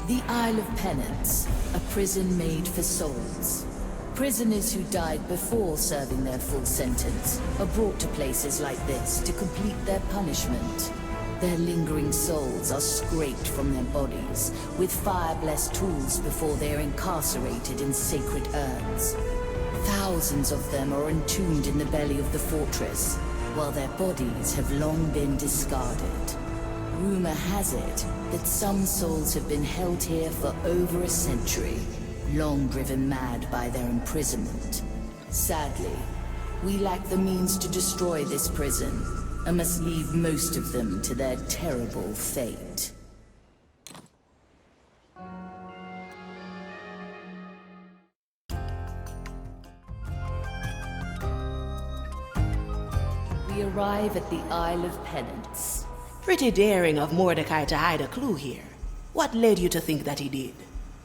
The Isle of Penance, a prison made for souls. Prisoners who died before serving their full sentence are brought to places like this to complete their punishment. Their lingering souls are scraped from their bodies with fire-blessed tools before they are incarcerated in sacred urns. Thousands of them are entombed in the belly of the fortress, while their bodies have long been discarded. Rumor has it that some souls have been held here for over a century, long driven mad by their imprisonment. Sadly, we lack the means to destroy this prison, and must leave most of them to their terrible fate. We arrive at the Isle of Penance. Pretty daring of Mordecai to hide a clue here. What led you to think that he did?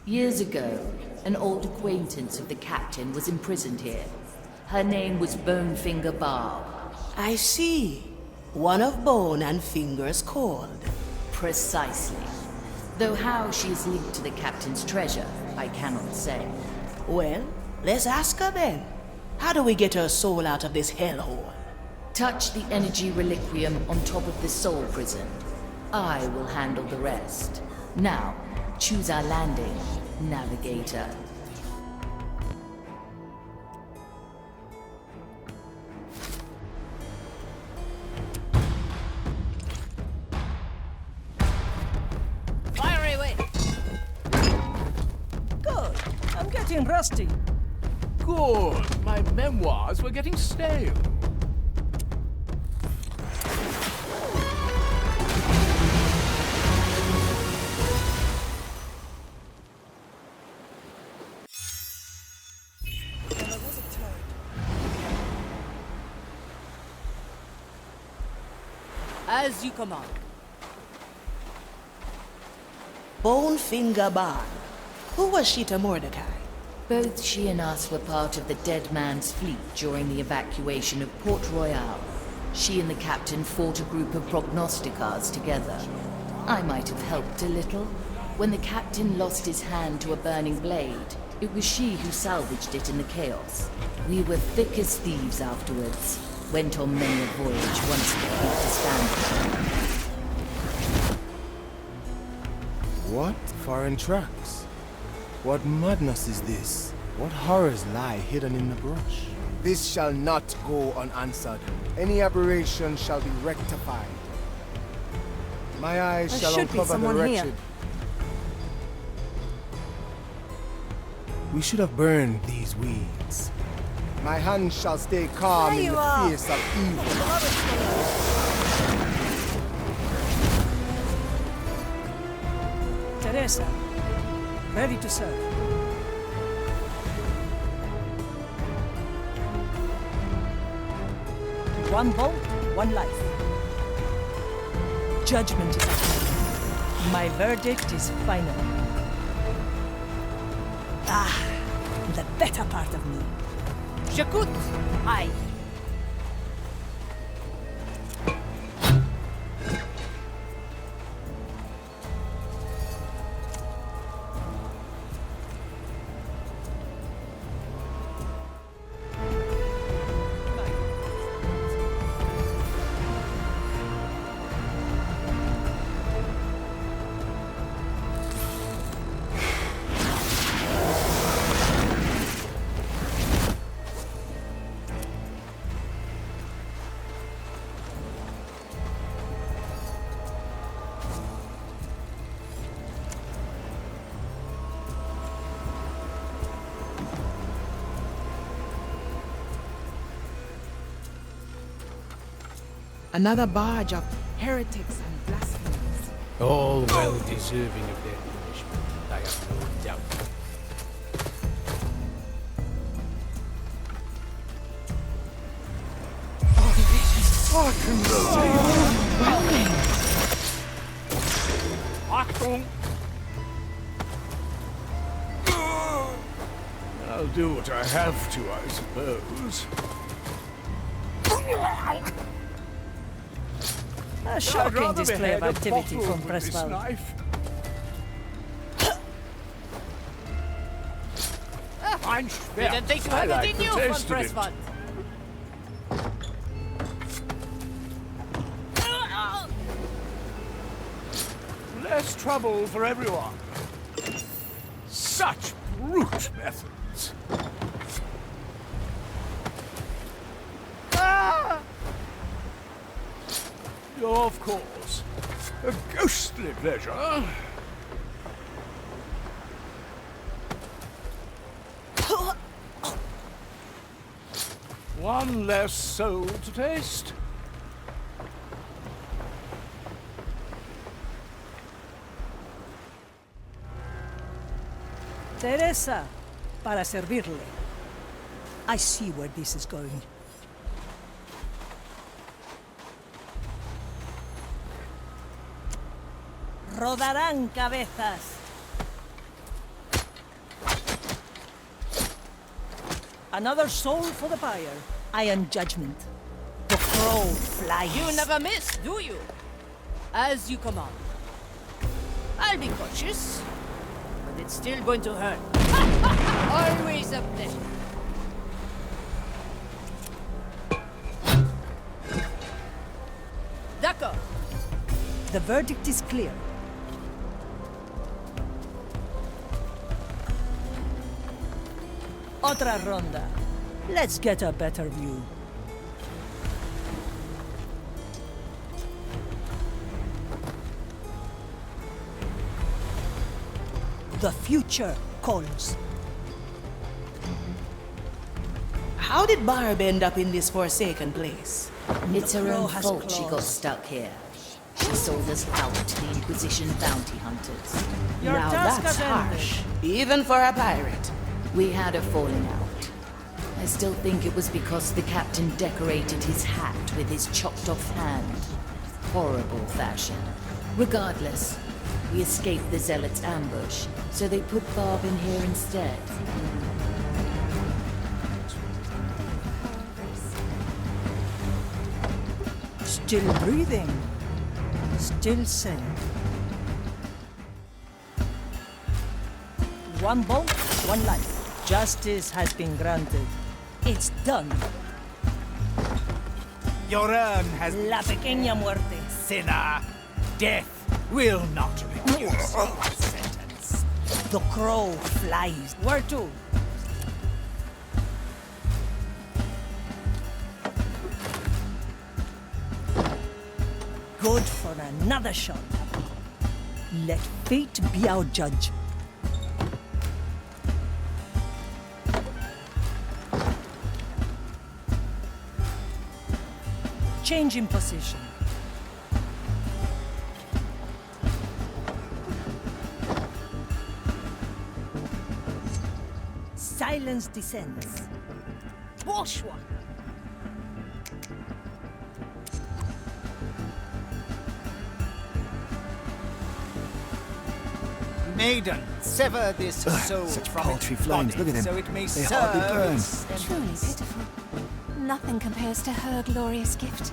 Years ago, an old acquaintance of the captain was imprisoned here. Her name was Bonefinger Barb. I see. One of Bone and Fingers called. Precisely. Though how she is linked to the captain's treasure, I cannot say. Well, let's ask her then. How do we get her soul out of this hellhole? Touch the energy reliquium on top of the soul prison. I will handle the rest. Now, choose our landing, navigator. Fire away! Good. I'm getting rusty. Good. My memoirs were getting stale. As you command. Bonefinger Barb. Who was she to Mordecai? Both she and us were part of the Dead Man's fleet during the evacuation of Port Royal. She and the captain fought a group of prognosticars together. I might have helped a little. When the captain lost his hand to a burning blade, it was she who salvaged it in the chaos. We were thick as thieves afterwards. Went on many a voyage once the fleet disbanded. What foreign tracks? What madness is this? What horrors lie hidden in the brush? This shall not go unanswered. Any aberration shall be rectified. My eyes shall uncover the wretched. We should have burned these weeds. My hands shall stay calm in the face of evil. Teresa, ready to serve. One bolt, one life. Judgment is at hand. My verdict is final. Ah, the better part of me. Shakut! Aye. Another barge of heretics and blasphemers. All well deserving of their punishment, I have no doubt. Achtung! I'll do what I have to, I suppose. A shocking display of activity from Presswell. Ein Schwert. Didn't think you I had like it in the you, von taste of it. Pressfund. Less trouble for everyone. Such brute methods. Ah! Of course. A ghostly pleasure. One less soul to taste. Teresa, para servirle. I see where this is going. Rodarán cabezas. Another soul for the pyre. Iron judgment. The crow flies. You never miss, do you? As you command. I'll be cautious, but it's still going to hurt. Always a pleasure. D'accord. The verdict is clear. Otra ronda. Let's get a better view. The future calls. How did Barb end up in this forsaken place? It's her crow own has fault she got claws. stuck here. She sold us out to the Inquisition bounty hunters. Your Now task that's has ended. harsh. Even for a pirate. We had a falling out. I still think it was because the captain decorated his hat with his chopped off hand. Horrible fashion. Regardless, we escaped the Zealots' ambush, so they put Barb in here instead. Still breathing. Still sane. One bone, one life. Justice has been granted. It's done. Your urn has La pequeña muerte. sinner. Death will not reduce your sentence. The crow flies. Where to? Good for another shot. Let fate be our judge. Change in position. Silence descends. Bourgeois. Maiden, sever this soul such from paltry its flames. body, Look at them. so it may They serve hardly burn. its Truly pitiful. Nothing compares to her glorious gift.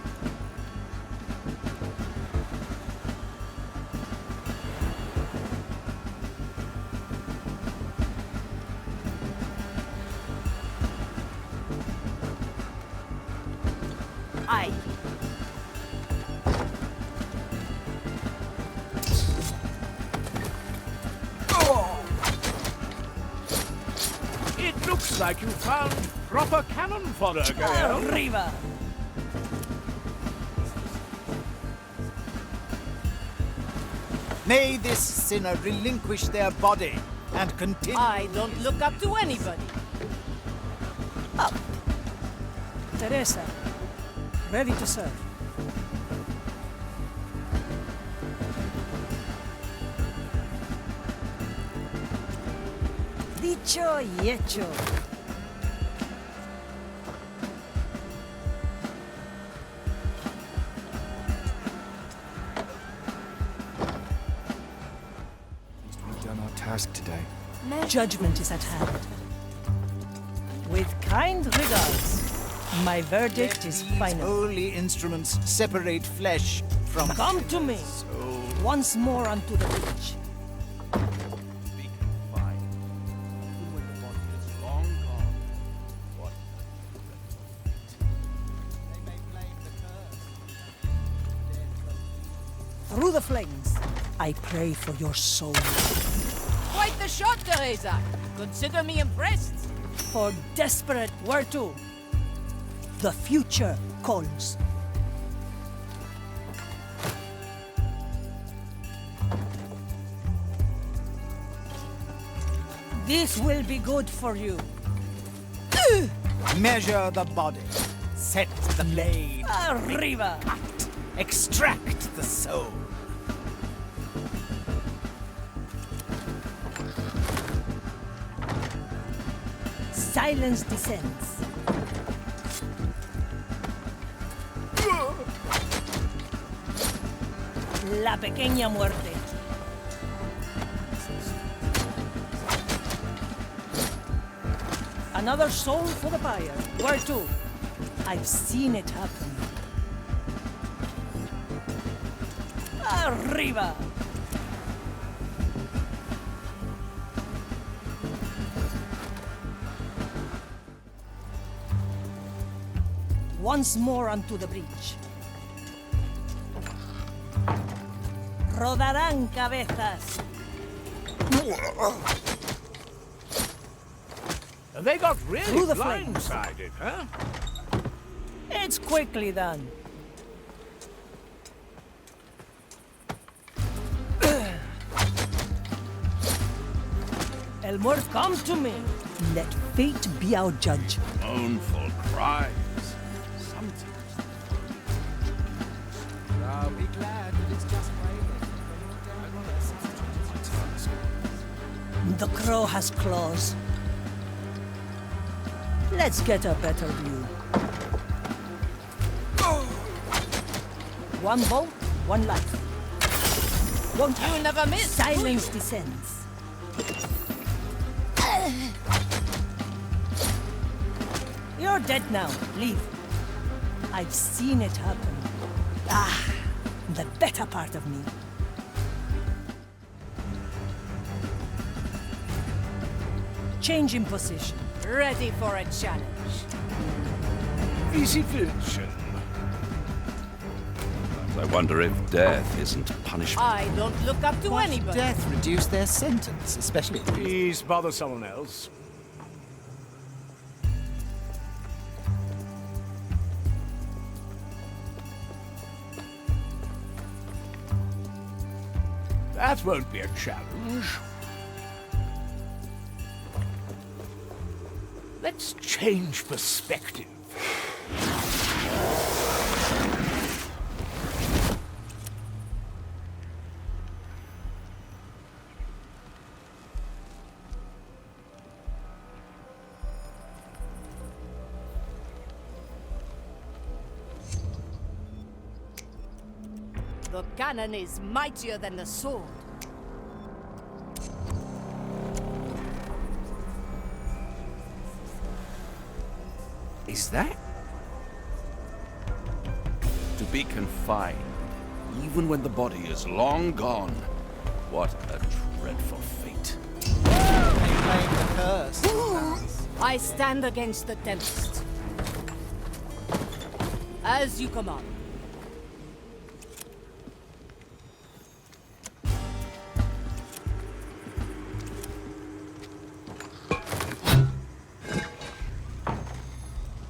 Aye. It looks like you found proper cannon fodder, Gael. Arriba. May this sinner relinquish their body and continue. I don't look up to anybody. Teresa, ready to serve. Dicho y hecho. We've done our task today. Judgment is at hand. With kind regards, my verdict is These final. holy instruments separate flesh from Come to me. soul. Once more unto the beach. Fine. Even when the body is long Through the flames, I pray for your soul. Quite the shot, Teresa. Consider me impressed. For desperate, where to? The future calls. This will be good for you. Measure the body. Set the blade. Arriba! Extract the soul. Silence descends. La pequeña muerte. Another soul for the buyer. Where to? I've seen it happen. Arriba! Once more onto the breach. Rodarán cabezas. They got really Through the flames. blindsided, huh? It's quickly done. Elmore, come to me. Let fate be our judge. Mournful cries. Sometimes. I'll be glad that it's just The crow has claws. Let's get a better view. One bolt, one life. Won't You never miss. silence descends. You're dead now. Leave. I've seen it happen. Ah, the better part of me. Change in position. Ready for a challenge. Easy vision. I wonder if death isn't punishment. I don't look up to anybody. Death reduced their sentence, especially. Please bother someone else. That won't be a challenge. Let's change perspective. The cannon is mightier than the sword. Is that? To be confined, even when the body is long gone. What a dreadful fate. They blame the curse. I stand against the tempest. As you command.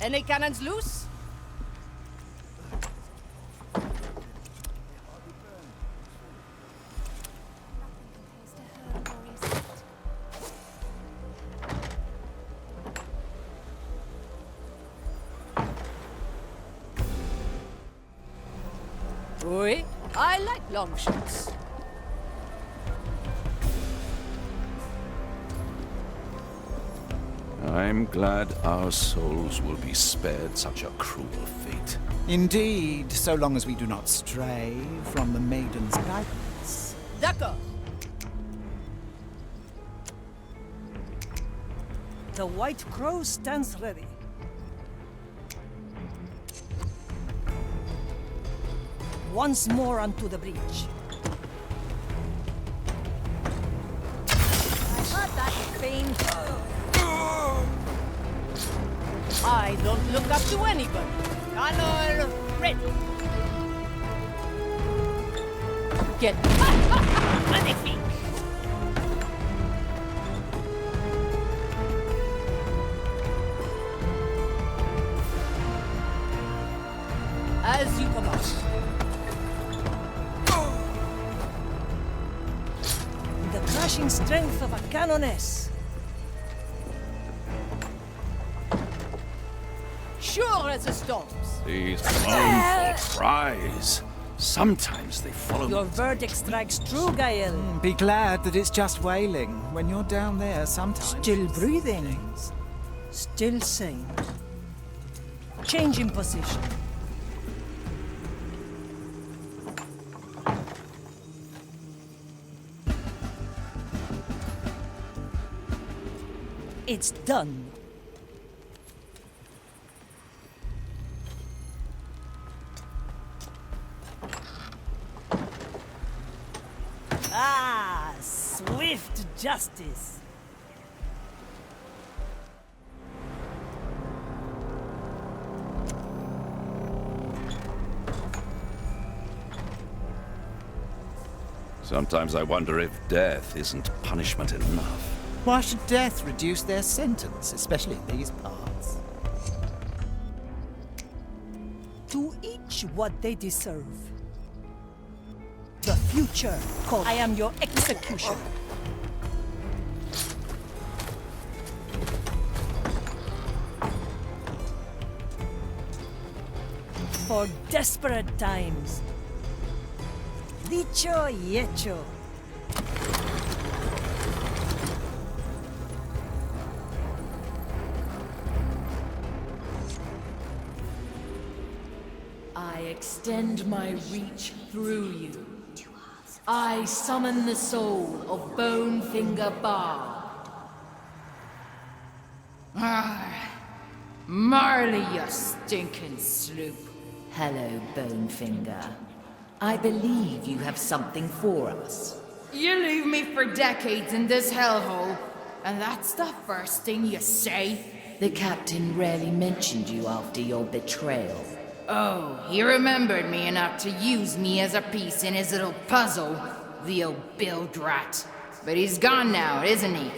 Any cannons loose? Oui, I like long shots. I'm glad our souls will be spared such a cruel fate. Indeed, so long as we do not stray from the maiden's guidance. D'accord. The White Crow stands ready. Once more onto the breach. I heard that fiend. I don't look up to anybody. Cannon ready. get magnifique. As you command. The crushing strength of a canoness. Sure as the storms. These mournful cries. Sometimes they follow Your me. verdict strikes true, Gael. Be glad that it's just wailing. When you're down there, sometimes... Still breathing. Still sane. Change in position. It's done. Ah, swift justice. Sometimes I wonder if death isn't punishment enough. Why should death reduce their sentence, especially in these parts? To each what they deserve. The future calls. I am your executioner. For desperate times. Dicho y hecho. I extend my reach through you. I summon the soul of Bonefinger Bard. Marley, you stinking sloop. Hello, Bonefinger. I believe you have something for us. You leave me for decades in this hellhole, and that's the first thing you say? The captain rarely mentioned you after your betrayal. Oh, he remembered me enough to use me as a piece in his little puzzle, the old bilge rat. But he's gone now, isn't he?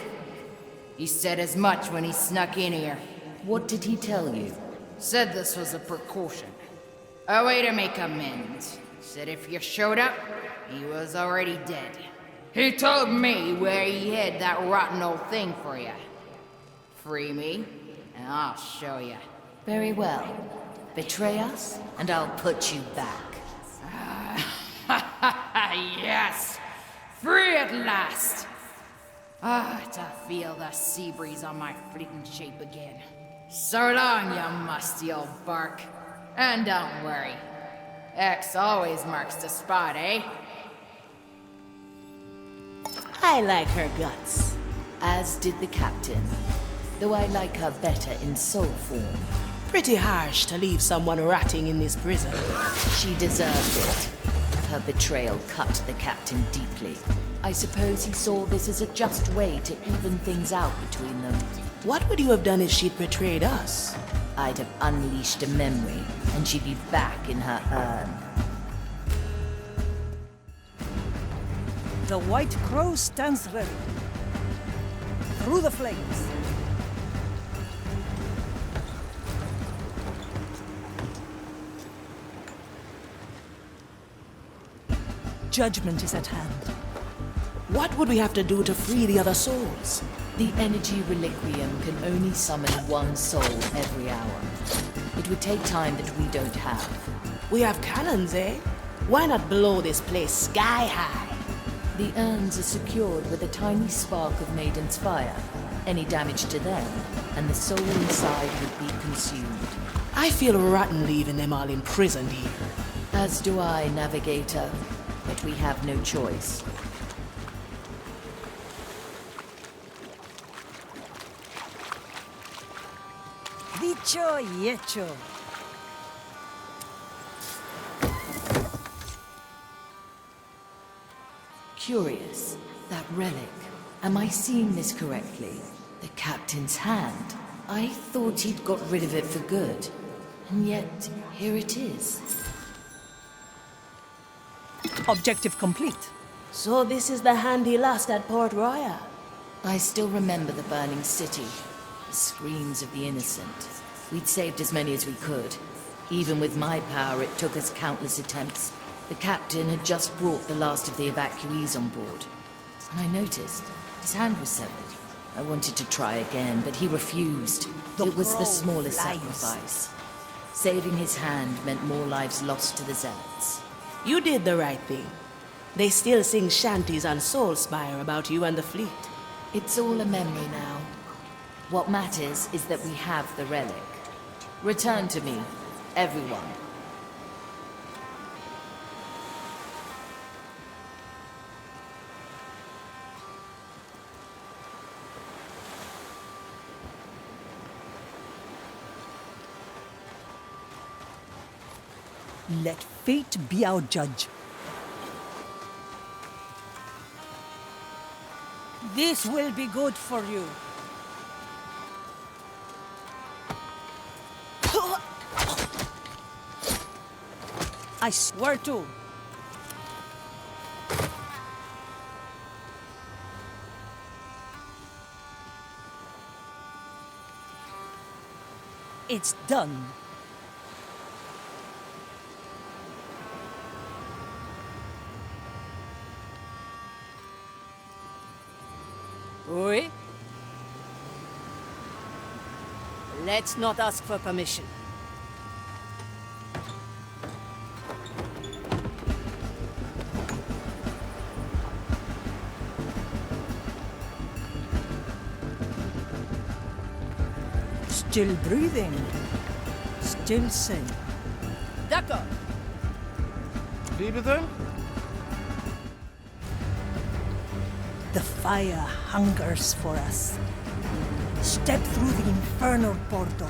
He said as much when he snuck in here. What did he tell you? Said this was a precaution. A way to make amends. Said if you showed up, he was already dead. He told me where he hid that rotten old thing for you. Free me, and I'll show you. Very well. Betray us, and I'll put you back. Yes! Free at last! To feel the sea breeze on my fleeting shape again. So long, you musty old bark. And don't worry. X always marks the spot, eh? I like her guts. As did the captain, though I like her better in soul form. Pretty harsh to leave someone rotting in this prison. She deserved it. Her betrayal cut the captain deeply. I suppose he saw this as a just way to even things out between them. What would you have done if she'd betrayed us? I'd have unleashed a memory, and she'd be back in her urn. The White Crow stands ready. Through the flames. Judgment is at hand. What would we have to do to free the other souls? The energy reliquium can only summon one soul every hour. It would take time that we don't have. We have cannons, eh? Why not blow this place sky high? The urns are secured with a tiny spark of Maiden's fire. Any damage to them, and the soul inside would be consumed. I feel rotten leaving them all imprisoned here. As do I, Navigator. But we have no choice. Dicho y hecho. Curious. That relic. Am I seeing this correctly? The captain's hand. I thought he'd got rid of it for good. And yet, here it is. Objective complete. So this is the hand he lost at Port Royal. I still remember the burning city, the screams of the innocent. We'd saved as many as we could. Even with my power, it took us countless attempts. The captain had just brought the last of the evacuees on board. And I noticed his hand was severed. I wanted to try again, but he refused. It was the smallest sacrifice. Saving his hand meant more lives lost to the Zealots. You did the right thing. They still sing shanties on Soulspire about you and the fleet. It's all a memory now. What matters is that we have the relic. Return to me, everyone. Let fate be our judge. This will be good for you. I swear to. It's done. Oui? Let's not ask for permission. Still breathing. Still sane. D'accord. Leave it then? The fire hungers for us. Step through the infernal portal.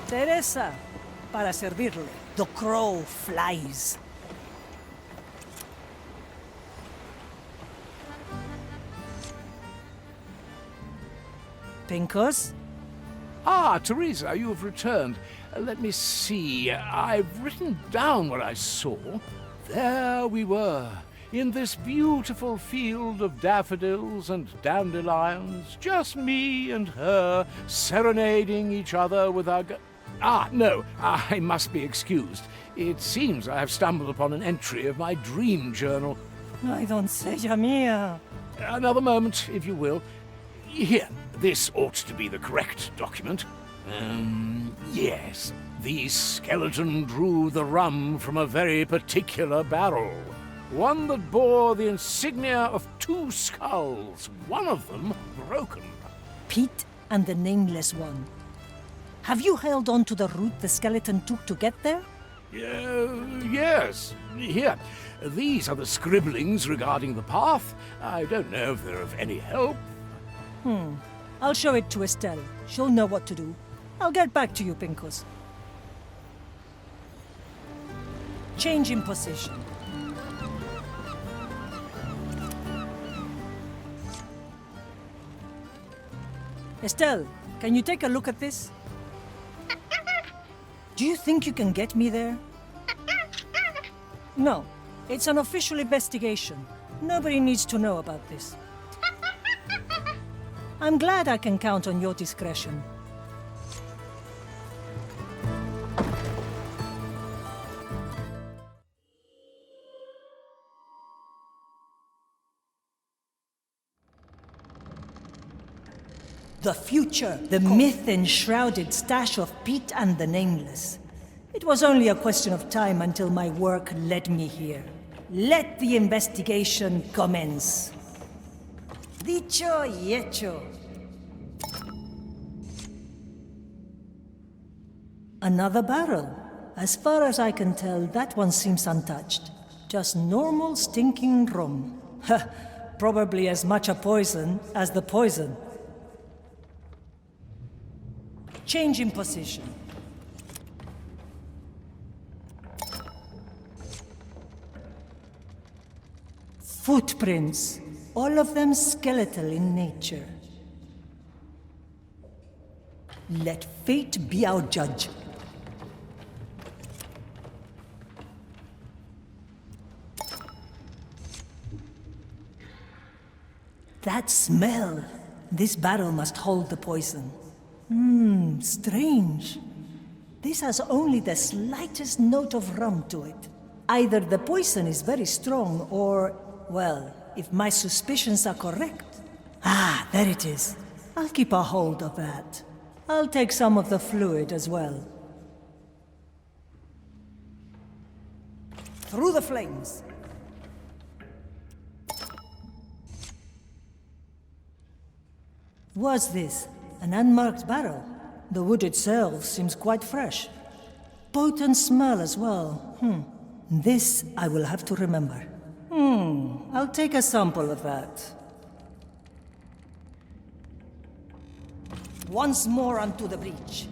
Teresa, para servirle. The crow flies. Pinkos? Ah, Teresa, you have returned. Let me see. I've written down what I saw. There we were, in this beautiful field of daffodils and dandelions, just me and her serenading each other with our no, I must be excused. It seems I have stumbled upon an entry of my dream journal. I don't say, Jamia. Another moment, if you will. Here, this ought to be the correct document. Yes. The skeleton drew the rum from a very particular barrel. One that bore the insignia of 2 skulls, one of them broken. Pete and the Nameless One. Have you held on to the route the skeleton took to get there? Yes. Here. These are the scribblings regarding the path. I don't know if they're of any help. I'll show it to Estelle. She'll know what to do. I'll get back to you, Pinkos. Change in position. Estelle, can you take a look at this? Do you think you can get me there? No, it's an official investigation. Nobody needs to know about this. I'm glad I can count on your discretion. The future, the myth-enshrouded stash of Pete and the Nameless. It was only a question of time until my work led me here. Let the investigation commence. Dicho y hecho. Another barrel. As far as I can tell, that one seems untouched. Just normal stinking rum. Probably as much a poison as the poison. Change in position. Footprints. All of them skeletal in nature. Let fate be our judge. That smell! This barrel must hold the poison. Strange. This has only the slightest note of rum to it. Either the poison is very strong or, well, if my suspicions are correct. Ah, there it is. I'll keep a hold of that. I'll take some of the fluid as well. Through the flames. What's this? An unmarked barrel? The wood itself seems quite fresh. Potent smell as well. This I will have to remember. I'll take a sample of that. Once more onto the breach.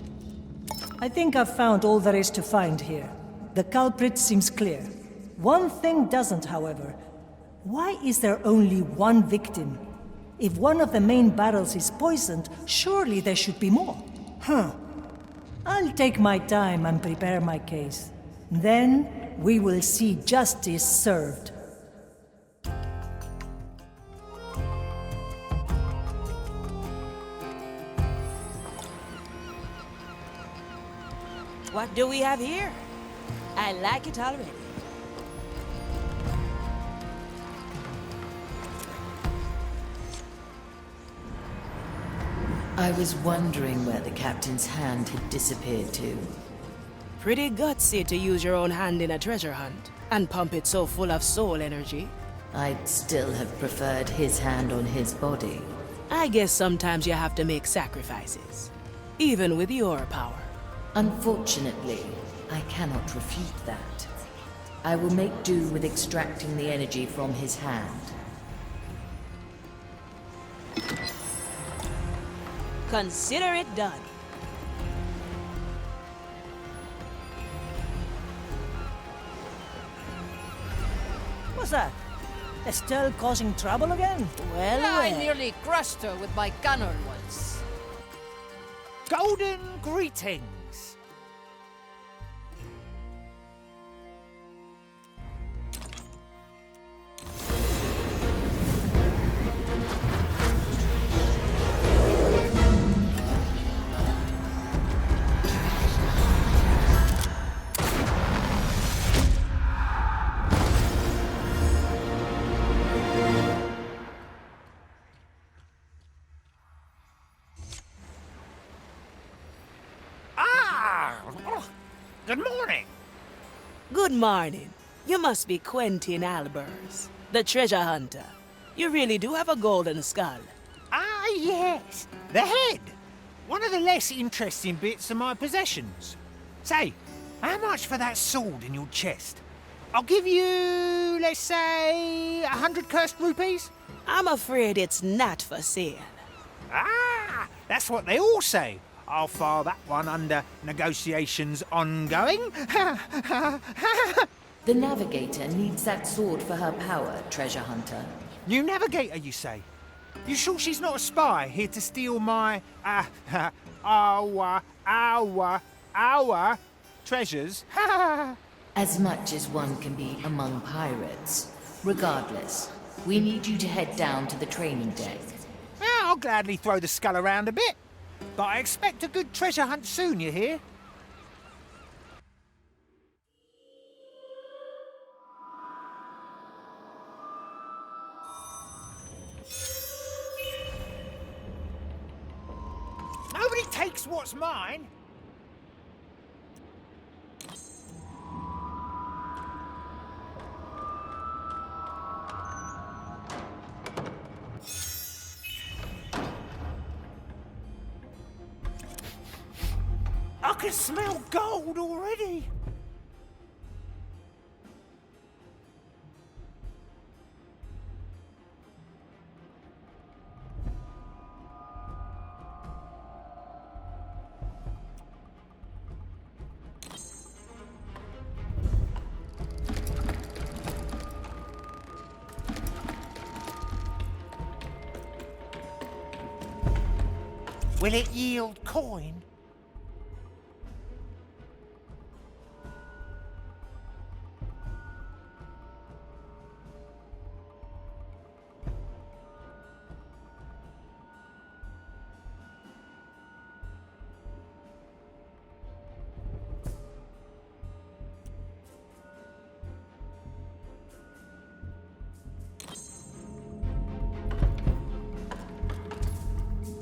I think I've found all there is to find here. The culprit seems clear. One thing doesn't, however. Why is there only one victim? If one of the main barrels is poisoned, surely there should be more. I'll take my time and prepare my case. Then we will see justice served. What do we have here? I like it already. I was wondering where the captain's hand had disappeared to. Pretty gutsy to use your own hand in a treasure hunt and pump it so full of soul energy. I'd still have preferred his hand on his body. I guess sometimes you have to make sacrifices, even with your power. Unfortunately, I cannot refute that. I will make do with extracting the energy from his hand. Consider it done. What's that? Estelle causing trouble again? I nearly crushed her with my cannon once. Golden greetings. Good morning. Good morning. You must be Quentin Albers, the treasure hunter. You really do have a golden skull. Ah, yes. The head. One of the less interesting bits of my possessions. Say, how much for that sword in your chest? I'll give you, let's say, 100 cursed rupees. I'm afraid it's not for sale. Ah, that's what they all say. I'll file that one under negotiations ongoing. The navigator needs that sword for her power, treasure hunter. New navigator, you say? You sure she's not a spy here to steal my, our treasures? As much as one can be among pirates. Regardless, we need you to head down to the training deck. I'll gladly throw the skull around a bit. But I expect a good treasure hunt soon, you hear? Nobody takes what's mine. I can smell gold already. Will it yield coin?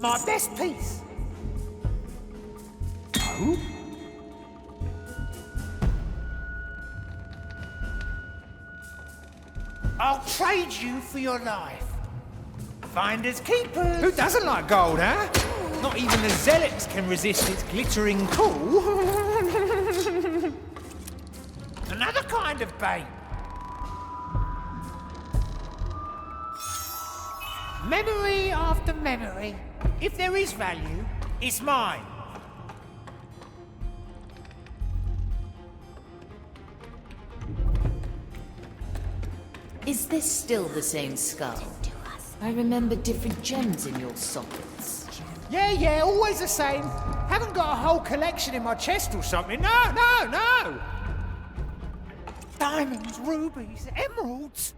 My best piece. Oh? I'll trade you for your life. Finders keepers. Who doesn't like gold, huh? Not even the zealots can resist its glittering cool. Another kind of bait. Memory after memory. If there is value, it's mine. Is this still the same skull? I remember different gems in your sockets. Yeah, always the same. Haven't got a whole collection in my chest or something. No! Diamonds, rubies, emeralds.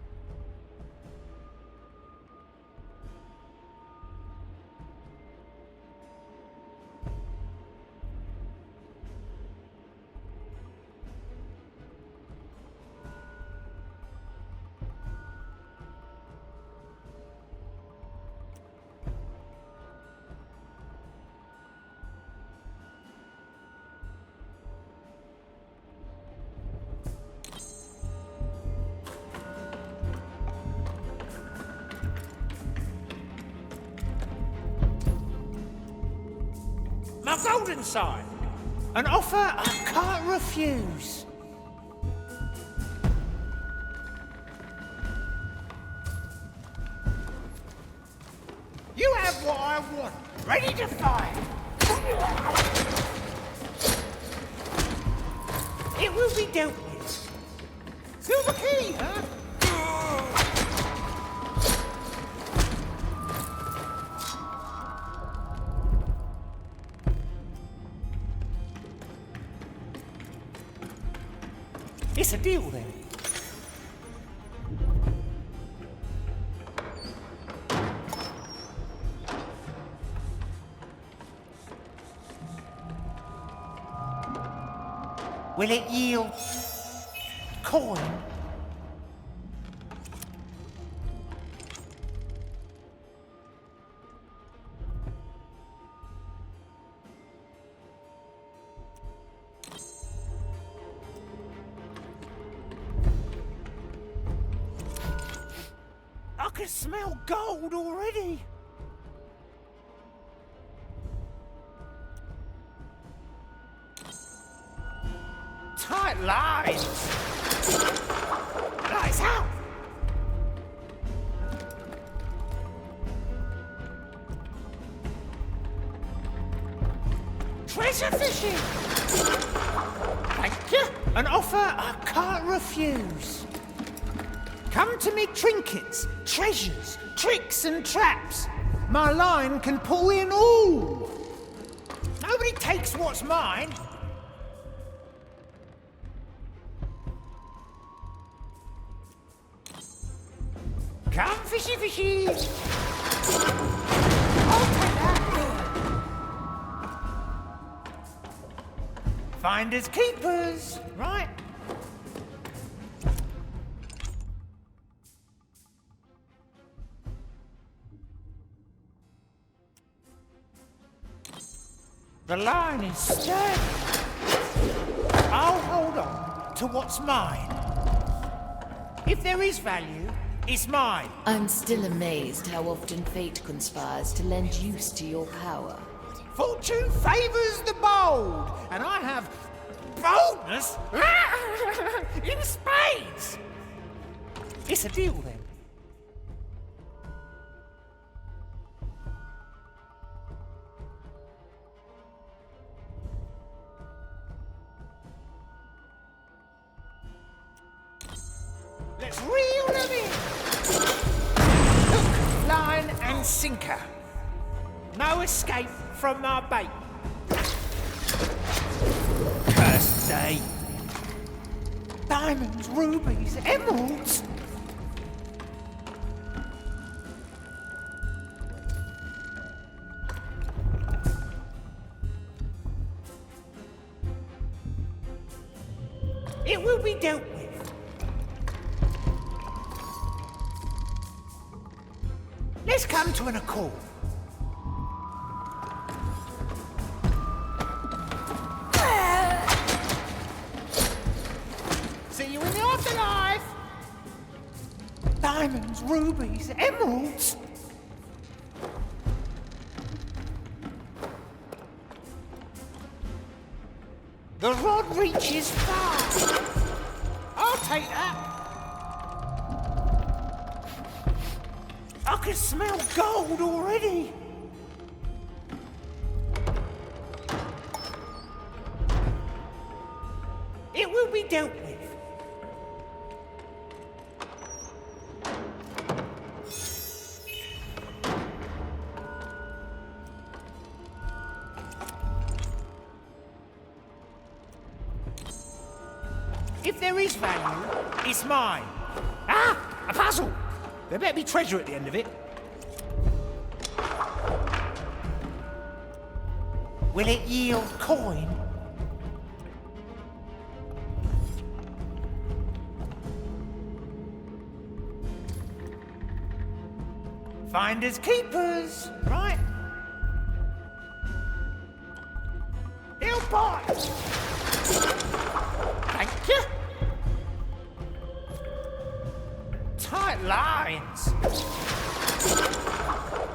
My golden sign. An offer I can't refuse. You have what I want. Ready to fight. It will be dealt with. Silver key, huh? It's a deal then. Will it yield coin? I can smell gold already. Tight lines. Lights out. Treasure fishing. Thank you. An offer I can't refuse. Come to me, trinkets, treasures, tricks and traps. My line can pull in all. Nobody takes what's mine. Come, fishy, fishy. I'll take that. Finders keepers, right? The line is sturdy. I'll hold on to what's mine. If there is value, it's mine. I'm still amazed how often fate conspires to lend use to your power. Fortune favours the bold, and I have boldness in spades. It's a deal then. Let's reel them in. Hook, line, and sinker. No escape from my bait. Cursed day. Diamonds, rubies, emeralds. It will be dealt with. Let's come to an accord. See you in the afterlife. Diamonds, rubies, emeralds. The rod reaches far. I'll take that. I can smell gold already. It will be dealt with. If there is value, it's mine. Ah! A puzzle! There better be treasure at the end of it. Will it yield coin? Finders keepers, right? He'll bite. Thank you. Tight lines.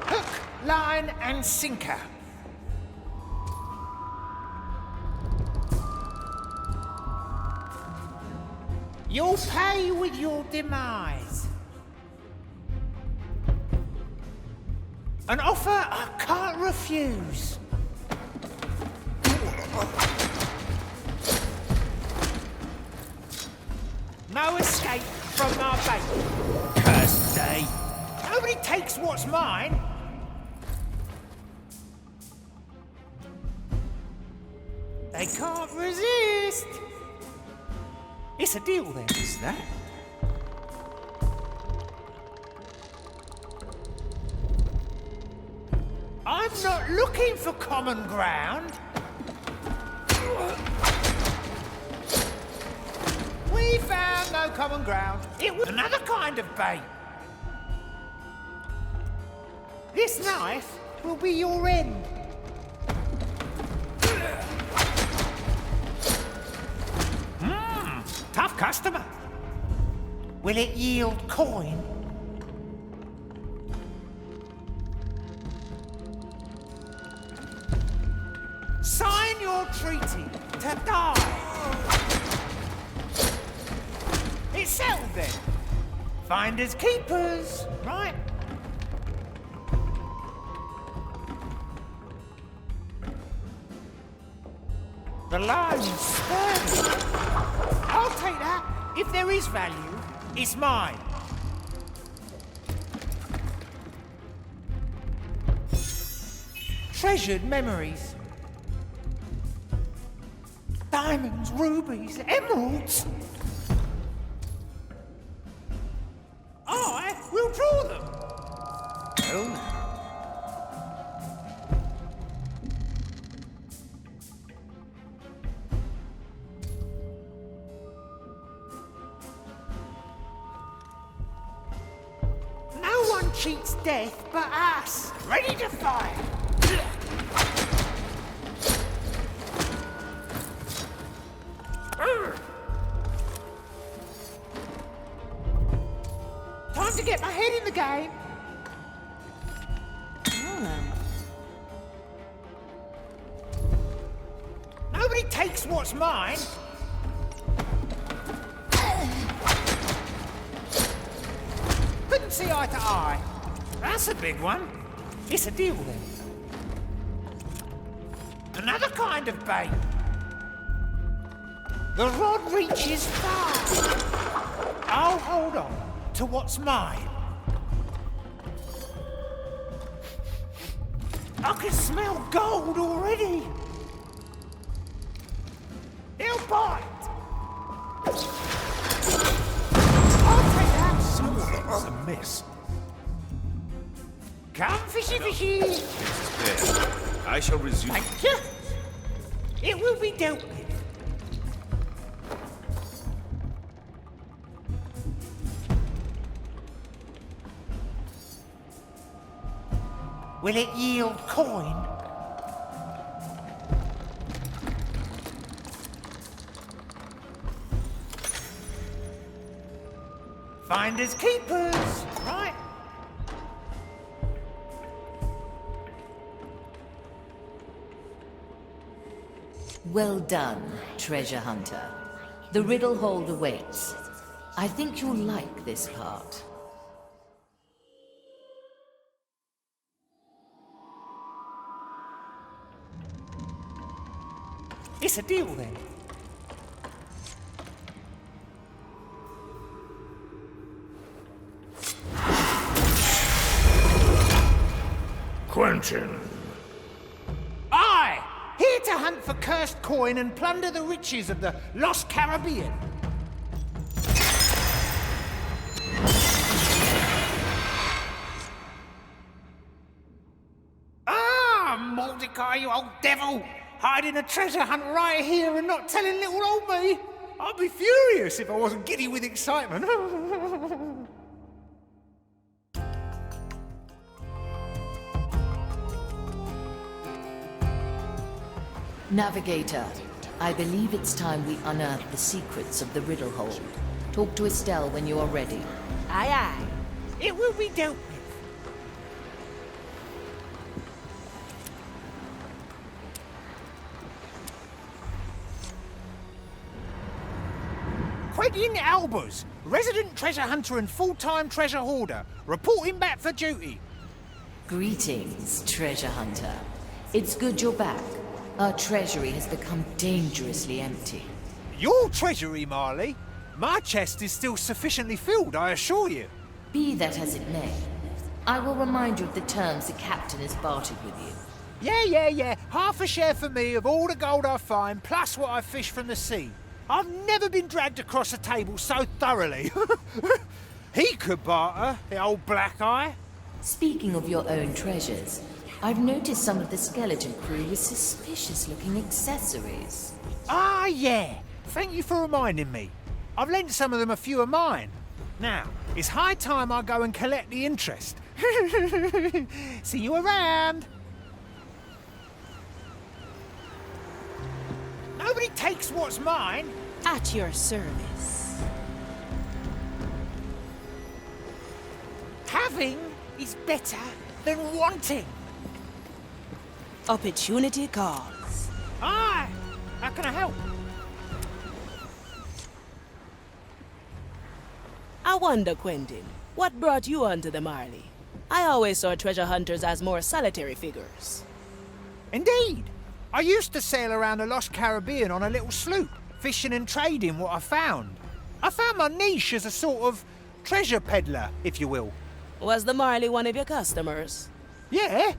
Hook, line, and sinker. You'll pay with your demise. An offer I can't refuse. No escape from my bait. Cursed day. Nobody takes what's mine. They can't resist. It's a deal then, is that? I'm not looking for common ground. We found no common ground. It was another kind of bait. This knife will be your end. Tough customer. Will it yield coin? Sign your treaty to die. It's settled then. Finders keepers, right? The line's sturdy. I'll take that. If there is value, it's mine. Treasured memories. Diamonds, rubies, emeralds. I will draw them. Oh. Cheats death but us. Ready to fire. Time to get my head in the game. what's mine. Couldn't see eye to eye. That's a big one. It's a deal then. Another kind of bait. The rod reaches far. I'll hold on to what's mine. I can smell gold already. He'll bite. I'll take that. Something's amiss. Come, fishy, fishy. This is clear. I shall resume. Thank you. It will be dealt with. Will it yield coin? Finders keepers, right? Well done, treasure hunter. The riddle hold awaits. I think you'll like this part. It's a deal then. Quentin. Aye! Here to hunt for cursed coin and plunder the riches of the lost Caribbean. Ah, Mordecai, you old devil! Hiding a treasure hunt right here and not telling little old me! I'd be furious if I wasn't giddy with excitement. Navigator, I believe it's time we unearth the secrets of the riddle hold. Talk to Estelle when you are ready. Aye, aye. It will be dealt with. Quentin Albers, resident treasure hunter and full-time treasure hoarder, reporting back for duty. Greetings, treasure hunter. It's good you're back. Our treasury has become dangerously empty. Your treasury, Marley? My chest is still sufficiently filled, I assure you. Be that as it may, I will remind you of the terms the captain has bartered with you. Yeah. Half a share for me of all the gold I find, plus what I fish from the sea. I've never been dragged across a table so thoroughly. He could barter, the old black eye. Speaking of your own treasures, I've noticed some of the skeleton crew with suspicious-looking accessories. Ah, yeah. Thank you for reminding me. I've lent some of them a few of mine. Now, it's high time I go and collect the interest. See you around. Nobody takes what's mine. At your service. Having is better than wanting. Opportunity calls. Aye. How can I help? I wonder, Quentin, what brought you onto the Marley? I always saw treasure hunters as more solitary figures. Indeed. I used to sail around the lost Caribbean on a little sloop, fishing and trading what I found. I found my niche as a sort of treasure peddler, if you will. Was the Marley one of your customers? Yeah.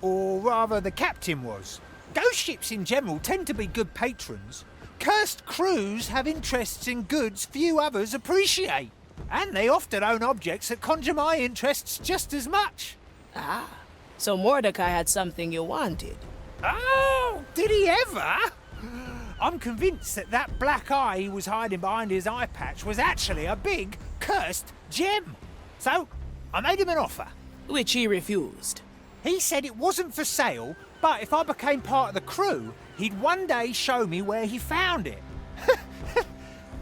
Or rather, the captain was. Ghost ships in general tend to be good patrons. Cursed crews have interests in goods few others appreciate. And they often own objects that conjure my interests just as much. Ah, so Mordecai had something you wanted. Oh, did he ever? I'm convinced that black eye he was hiding behind his eye patch was actually a big, cursed gem. So, I made him an offer. Which he refused. He said it wasn't for sale, but if I became part of the crew, he'd one day show me where he found it.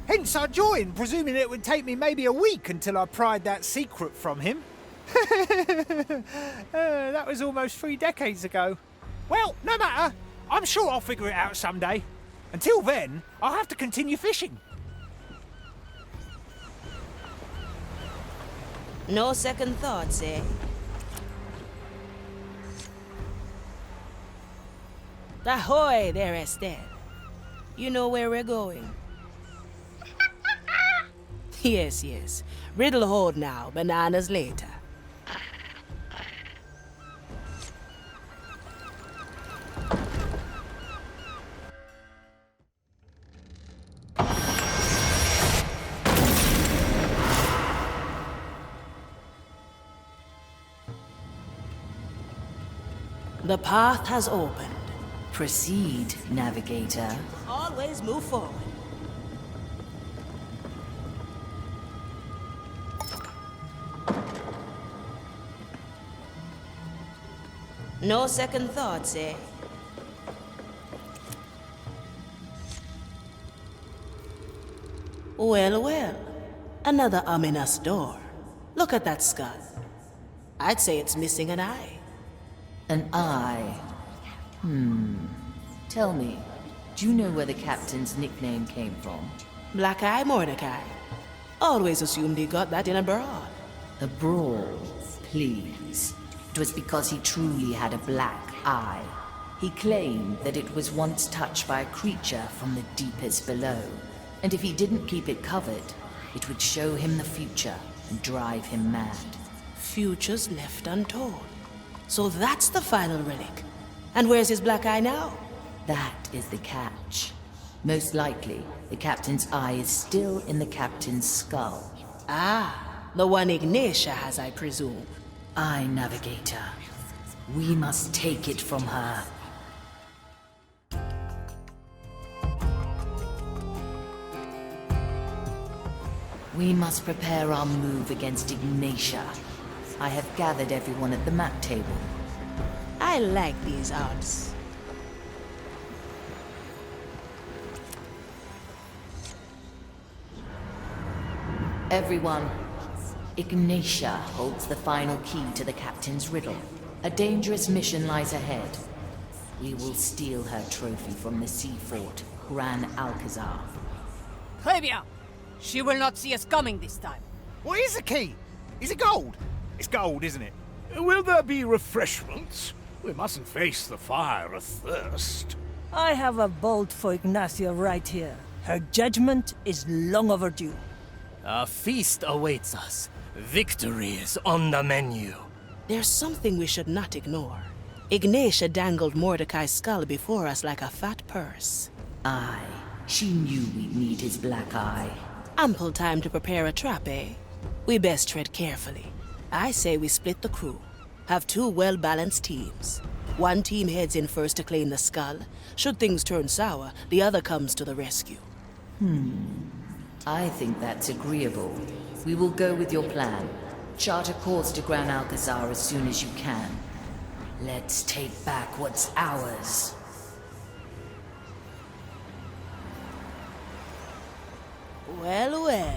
Hence I joined, presuming it would take me maybe a week until I pried that secret from him. That was almost 3 decades ago. Well, no matter. I'm sure I'll figure it out someday. Until then, I'll have to continue fishing. No second thoughts, eh? Ahoy there, Estelle. You know where we're going. Yes, yes. Riddle hold now, bananas later. The path has opened. Proceed, navigator. Always move forward. No second thoughts, eh? Well, well. Another ominous door. Look at that skull. I'd say it's missing an eye. An eye? Tell me, do you know where the captain's nickname came from? Black Eye Mordecai. Always assumed he got that in a brawl. A brawl, please. It was because he truly had a black eye. He claimed that it was once touched by a creature from the deepest below. And if he didn't keep it covered, it would show him the future and drive him mad. Futures left untold. So that's the final relic. And where's his black eye now? That is the catch. Most likely, the captain's eye is still in the captain's skull. Ah, the one Ignatia has, I presume. Aye, navigator. We must take it from her. We must prepare our move against Ignatia. I have gathered everyone at the map table. I like these odds. Everyone, Ignatia holds the final key to the captain's riddle. A dangerous mission lies ahead. We will steal her trophy from the sea fort, Gran Alcazar. Très bien. She will not see us coming this time. What is the key? Is it gold? It's gold, isn't it? Will there be refreshments? We mustn't face the fire athirst. I have a bolt for Ignacia right here. Her judgment is long overdue. A feast awaits us. Victory is on the menu. There's something we should not ignore. Ignatia dangled Mordecai's skull before us like a fat purse. Aye, she knew we'd need his black eye. Ample time to prepare a trap, eh? We best tread carefully. I say we split the crew. Have two well-balanced teams. One team heads in first to claim the skull. Should things turn sour, the other comes to the rescue. I think that's agreeable. We will go with your plan. Chart a course to Gran Alcazar as soon as you can. Let's take back what's ours. Well, well.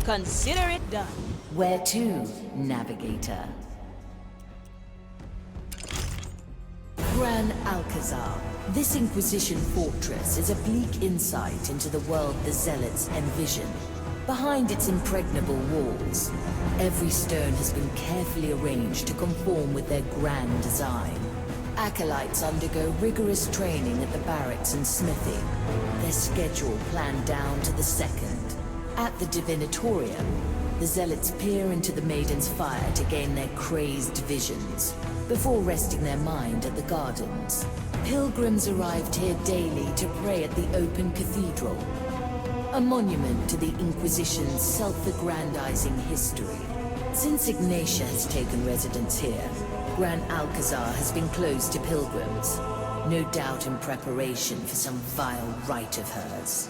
Consider it done. Where to, navigator? Gran Alcazar. This Inquisition fortress is a bleak insight into the world the Zealots envision. Behind its impregnable walls, every stone has been carefully arranged to conform with their grand design. Acolytes undergo rigorous training at the barracks and smithy, their schedule planned down to the second. At the Divinatorium, the Zealots peer into the Maiden's fire to gain their crazed visions, before resting their mind at the gardens. Pilgrims arrived here daily to pray at the open cathedral, a monument to the Inquisition's self-aggrandizing history. Since Ignatia has taken residence here, Gran Alcazar has been closed to pilgrims, no doubt in preparation for some vile rite of hers.